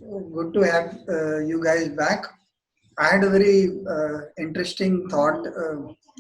Good to have you guys back. I had a very interesting thought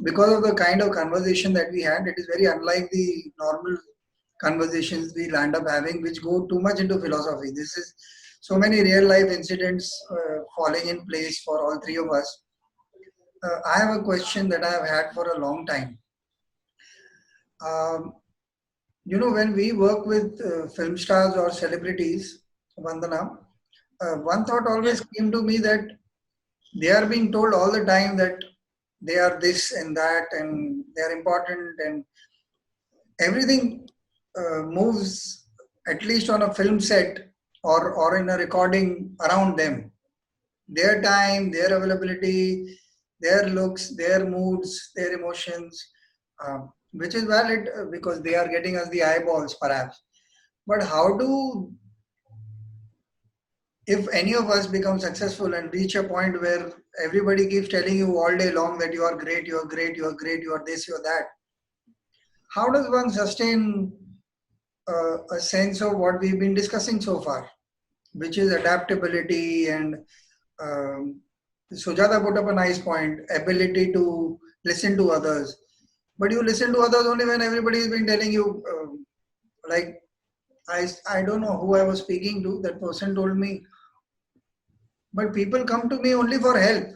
because of the kind of conversation that we had. It is very unlike the normal conversations we land up having, which go too much into philosophy. This is so many real life incidents falling in place for all three of us. I have a question that I have had for a long time. Um, when we work with film stars or celebrities, Vandana, one thought always came to me that they are being told all the time that they are this and that and they are important and everything moves at least on a film set or in a recording around them. Their time, their availability, their looks, their moods, their emotions, which is valid because they are getting us the eyeballs perhaps. But how do, if any of us become successful and reach a point where everybody keeps telling you all day long that you are great, you are great, you are great, you are this, you are that, how does one sustain a sense of what we've been discussing so far, which is adaptability and um, Sujata put up a nice point, ability to listen to others. But you listen to others only when everybody has been telling you, like, I don't know who I was speaking to, that person told me, but people come to me only for help.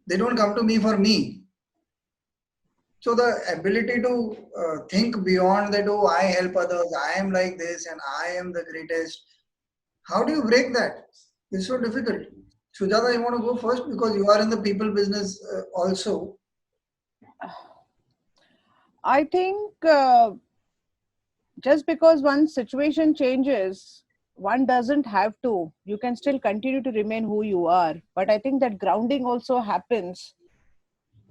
They don't come to me for me. So the ability to think beyond that, oh, I help others, I am like this, and I am the greatest. How do you break that? It's so difficult. Sujata, you want to go first because you are in the people business also. I think just because one situation changes, one doesn't have to. You can still continue to remain who you are. But I think that grounding also happens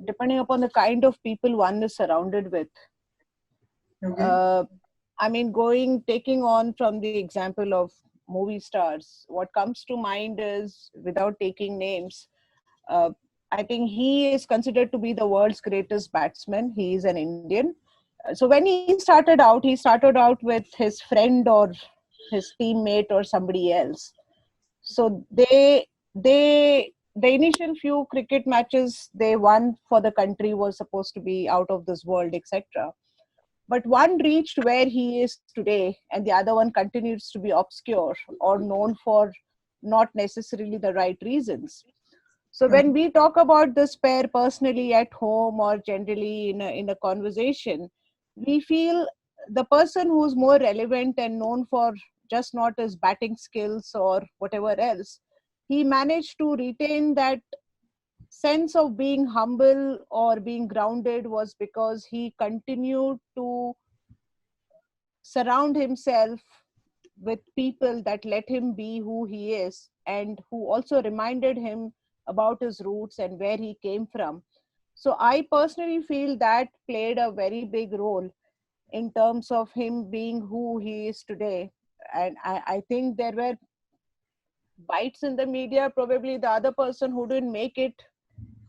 depending upon the kind of people one is surrounded with. Okay. Uh, I mean, taking on from the example of movie stars, what comes to mind is, without taking names, uh, I think he is considered to be the world's greatest batsman. He is an Indian. So when he started out with his friend or his teammate or somebody else. So the initial few cricket matches they won for the country was supposed to be out of this world, etc. But one reached where he is today, and the other one continues to be obscure or known for not necessarily the right reasons. So Okay. when we talk about this pair personally at home or generally in a conversation, we feel the person who's more relevant and known for just not his batting skills or whatever else, he managed to retain that sense of being humble or being grounded was because he continued to surround himself with people that let him be who he is and who also reminded him about his roots and where he came from. So I personally feel that played a very big role in terms of him being who he is today. And I think there were bites in the media. Probably the other person who didn't make it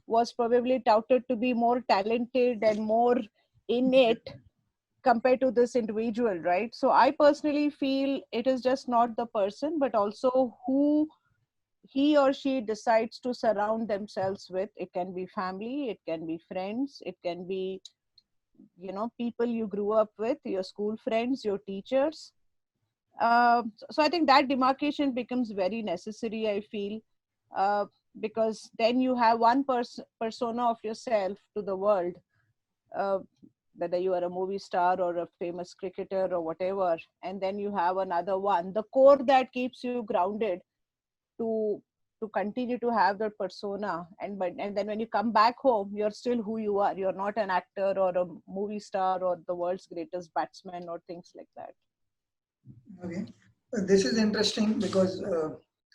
was probably touted to be more talented and more innate compared to this individual, right? So I personally feel it is just not the person, but also who he or she decides to surround themselves with. It can be family, it can be friends, it can be, people you grew up with, your school friends, your teachers. So I think that demarcation becomes very necessary, I feel, uh, because then you have one persona of yourself to the world, uh, whether you are a movie star or a famous cricketer or whatever, and then you have another one, the core that keeps you grounded to continue to have that persona. And then when you come back home, you're still who you are. You're not an actor or a movie star or the world's greatest batsman or things like that. Okay. This is interesting because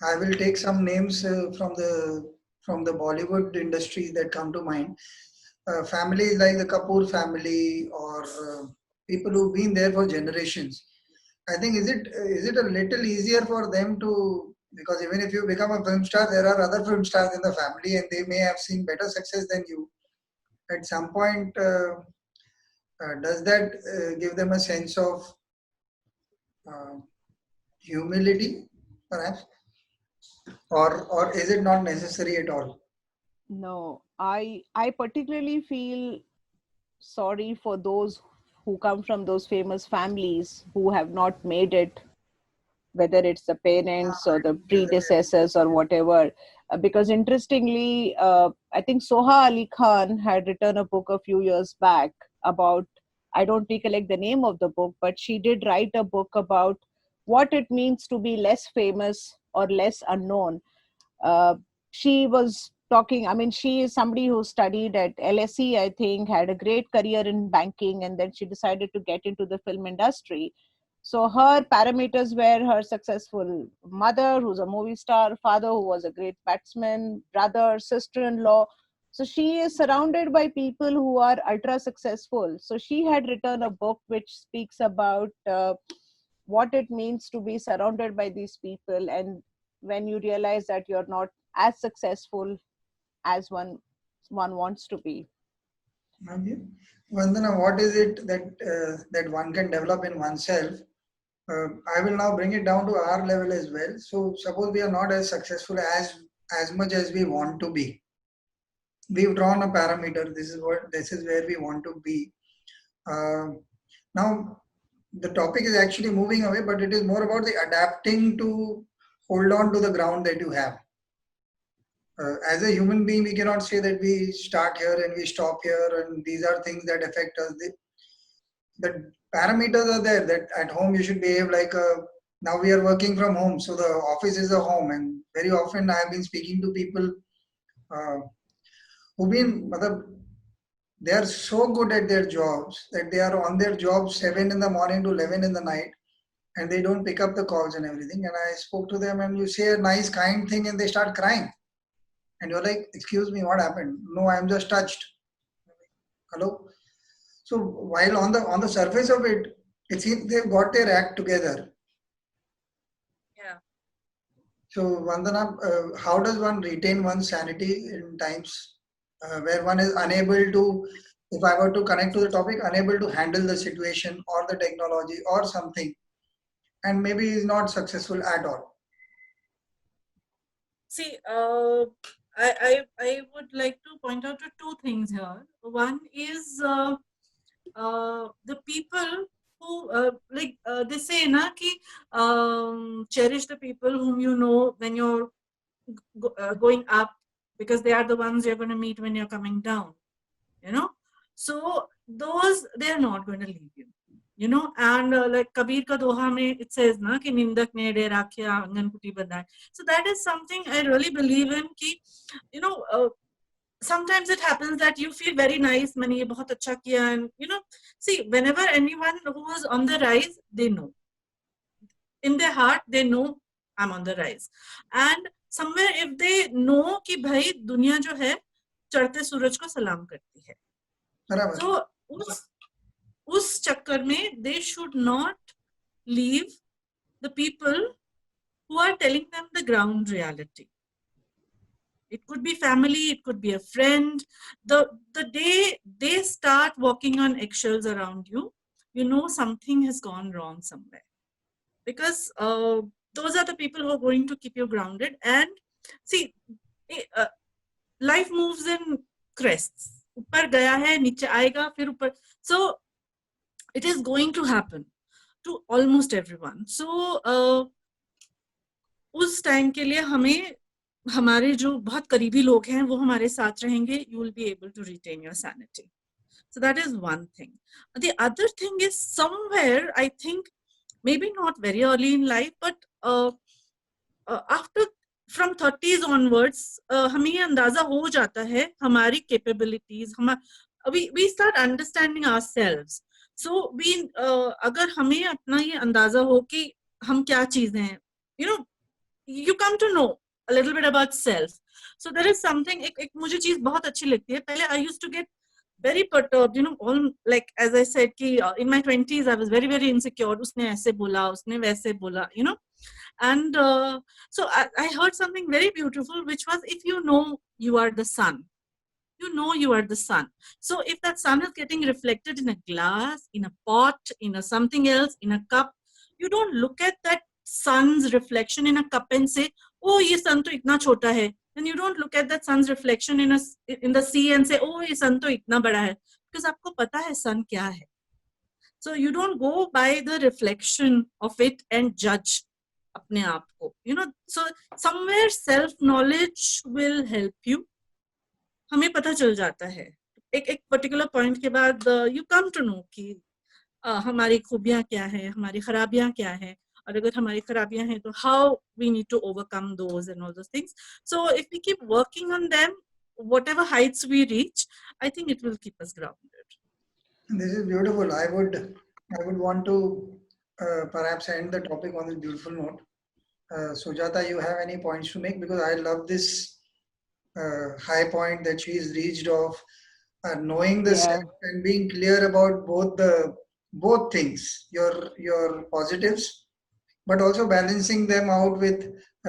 I will take some names from the Bollywood industry that come to mind. Families like the Kapoor family or people who've been there for generations. I think is it a little easier for them to, because even if you become a film star, there are other film stars in the family and they may have seen better success than you. At some point, does that give them a sense of uh, humility, perhaps? or is it not necessary at all? No, I particularly feel sorry for those who come from those famous families who have not made it, whether it's the parents or the Definitely. predecessors or whatever. Because interestingly, I think Soha Ali Khan had written a book a few years back about, I don't recollect the name of the book, but she did write a book about what it means to be less famous or less unknown. uh, she was talking, I mean, she is somebody who studied at LSE, I think, had a great career in banking, and then she decided to get into the film industry. So her parameters were her successful mother, who's a movie star, father, who was a great batsman, brother, sister-in-law. So she is surrounded by people who are ultra successful. So she had written a book which speaks about what it means to be surrounded by these people, and when you realize that you're not as successful as one wants to be. Okay. Vandana, what is it that that one can develop in oneself? I will now bring it down to our level as well. So suppose we are not as successful as much as we want to be. We've drawn a parameter. This is where we want to be. Uh, Now the topic is actually moving away, but it is more about the adapting to hold on to the ground that you have. As a human being, we cannot say that we start here and we stop here, and these are things that affect us. The parameters are there that at home you should behave like a. Now we are working from home, so the office is a home, and very often I have been speaking to people uh, who've been, they are so good at their jobs that they are on their job 7 in the morning to 11 in the night, and they don't pick up the calls and everything. And I spoke to them, and you say a nice, kind thing, and they start crying. And you're like, "Excuse me, what happened?" "No, I'm just touched." Hello. So while on the surface of it, it seems they've got their act together. Yeah. So Vandana, how does one retain one's sanity in times where one is unable to, if I were to connect to the topic, unable to handle the situation or the technology or something, and maybe is not successful at all? See, I would like to point out to two things here. One is the people who they say na ki cherish the people whom you know when you're going up, because they are the ones you're going to meet when you're coming down. You know, so those, they are not going to leave you. You know, and like Kabir ka doha mein it says na ki nindak ne de rakhiya angan kuti banai. So that is something I really believe in ki, you know, sometimes it happens that you feel very nice, मैंने ये बहुत अच्छा किया, and you know, see, whenever anyone who is on the rise, they know in their heart, they know I'm on the rise, and somewhere if they know कि भाई दुनिया जो है चढ़ते सूरज को सलाम करती है, बराबर. so उस चक्कर में they should not leave the people who are telling them the ground reality. It could be family, it could be a friend. The day they start walking on eggshells around you, you know something has gone wrong somewhere. Because those are the people who are going to keep you grounded. And see, life moves in crests. ऊपर गया है, नीचे आएगा, फिर ऊपर. So it is going to happen to almost everyone. So उस time के लिए हमें हमारे जो बहुत करीबी लोग हैं वो हमारे साथ रहेंगे. You will be able to retain your sanity. So that is one thing. The other thing is, somewhere I think maybe not very early in life, but after from 30s onwards, हमें ये अंदाजा हो जाता है हमारी capabilities, we start understanding ourselves. So we अगर हमें अपना ये अंदाजा हो कि हम क्या चीजें हैं, you know, you come to know a little bit about self. So there is something, एक मुझे चीज बहुत अच्छी लगती है. पहले I used to get very perturbed, you know, all like as I said कि in my 20s I was very very insecure. उसने ऐसे बोला, उसने वैसे बोला, you know. And so I heard something very beautiful, which was, if you know you are the sun, you know you are the sun. So if that sun is getting reflected in a glass, in a pot, in a something else, in a cup, you don't look at that sun's reflection in a cup and say, oh ye sun to itna chota hai, then you don't look at that sun's reflection in the sea and say, oh ye sun to itna bada hai, because aapko pata hai sun kya hai. So you don't go by the reflection of it and judge अपने आप को, you know. So somewhere self knowledge will help you. हमें पता चल जाता है एक particular point के बाद, यू कम टू नो कि हमारी खूबियां क्या है, हमारी खराबियां क्या है, और अगर हमारी खराबियां हैं तो how we need to overcome those and all those things. So if we keep working on them, whatever heights we reach, I think it will keep us grounded. This is beautiful. I would want to perhaps end the topic on this beautiful note. Sujata, you have any points to make? Because I love this high point that she has reached of knowing the Yeah. self and being clear about both things, your positives, but also balancing them out with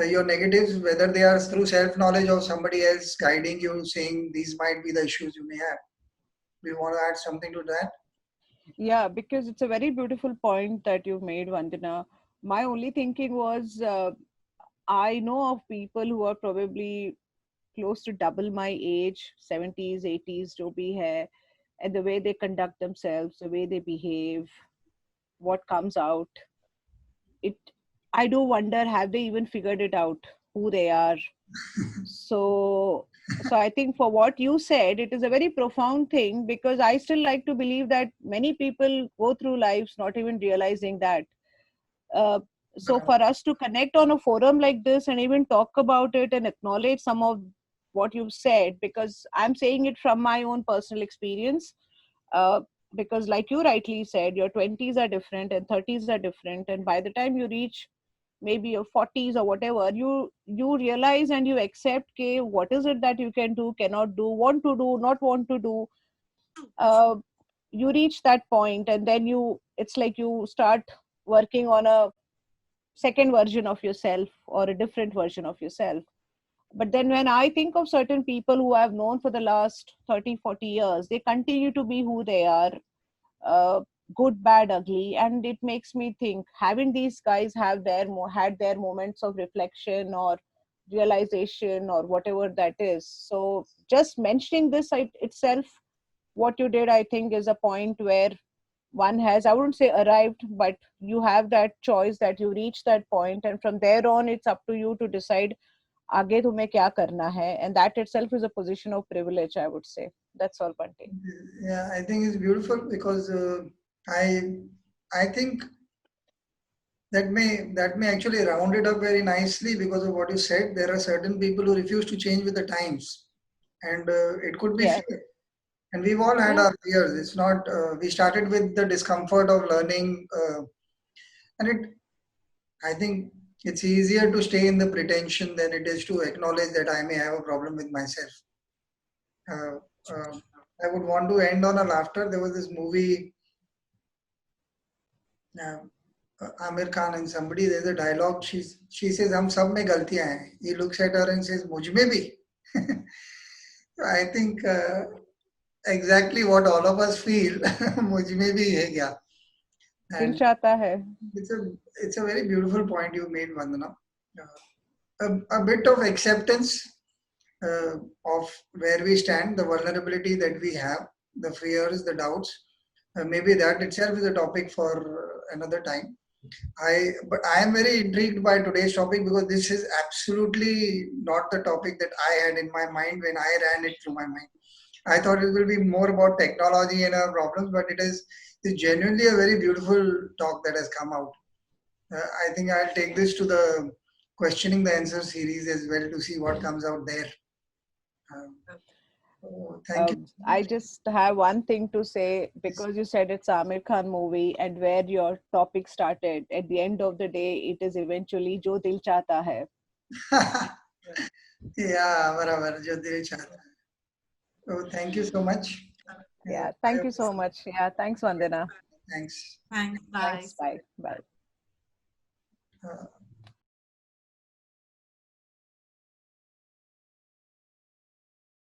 your negatives, whether they are through self knowledge or somebody else guiding you, saying these might be the issues you may have. Do you want to add something to that? Yeah, because it's a very beautiful point that you made, Vandana. My only thinking was, I know of people who are probably close to double my age, 70s, 80s, jo bhi hai, and the way they conduct themselves, the way they behave, what comes out, it, I do wonder, have they even figured it out who they are? So I think for what you said, it is a very profound thing, because I still like to believe that many people go through lives not even realizing that. So for us to connect on a forum like this and even talk about it and acknowledge some of what you've said, because I'm saying it from my own personal experience, uh, because like you rightly said, your 20s are different and 30s are different, and by the time you reach maybe your 40s or whatever, you realize and you accept, okay, what is it that you can do, cannot do, want to do, not want to do. uh, you reach that point, and then it's like you start working on a second version of yourself or a different version of yourself. But then when I think of certain people who I've known for the last 30, 40 years, they continue to be who they are, uh, good, bad, ugly. And it makes me think, haven't these guys had their moments of reflection or realization or whatever that is? So just mentioning this itself, what you did, I think, is a point where one has, I wouldn't say arrived, but you have that choice that you reach that point, and from there on, it's up to you to decide आगे तुम्हें क्या करना है, and that itself is a position of privilege, I would say. That's all, Bante. Yeah, I think it's beautiful because I think that may actually round it up very nicely because of what you said. There are certain people who refuse to change with the times, and it could be Yeah. fear. And we've all had Yeah. our fears. It's not. We started with the discomfort of learning, and I think it's easier to stay in the pretension than it is to acknowledge that I may have a problem with myself. Uh, uh, I would want to end on a laughter. There was this movie, uh, Amir Khan and somebody. There's a dialogue. She says, "हम सब में गलतियां हैं." He looks at her and says, "मुझ में भी." So I think exactly what all of us feel. मुझ में भी है क्या? दिल And चाहता है. it's a very beautiful point you made, Vandana. A bit of acceptance uh, of where we stand, the vulnerability that we have, the fears, the doubts. Maybe that itself is a topic for another time. But I am very intrigued by today's topic because this is absolutely not the topic that I had in my mind when I ran it through my mind. I thought it will be more about technology and our problems, but it's genuinely a very beautiful talk that has come out. I think I'll take this to the questioning the answer series as well to see what comes out there. Thank you. I just have one thing to say, because you said it's Amir Khan movie and where your topic started. At the end of the day, it is eventually Jo Dil Chahta Hai. Yeah, barabar, jo dil chahta hai. So thank you so much. Yeah, thank you so much. Yeah, thanks, Vandana. Thanks. Thanks. Bye. Thanks. Bye. Bye.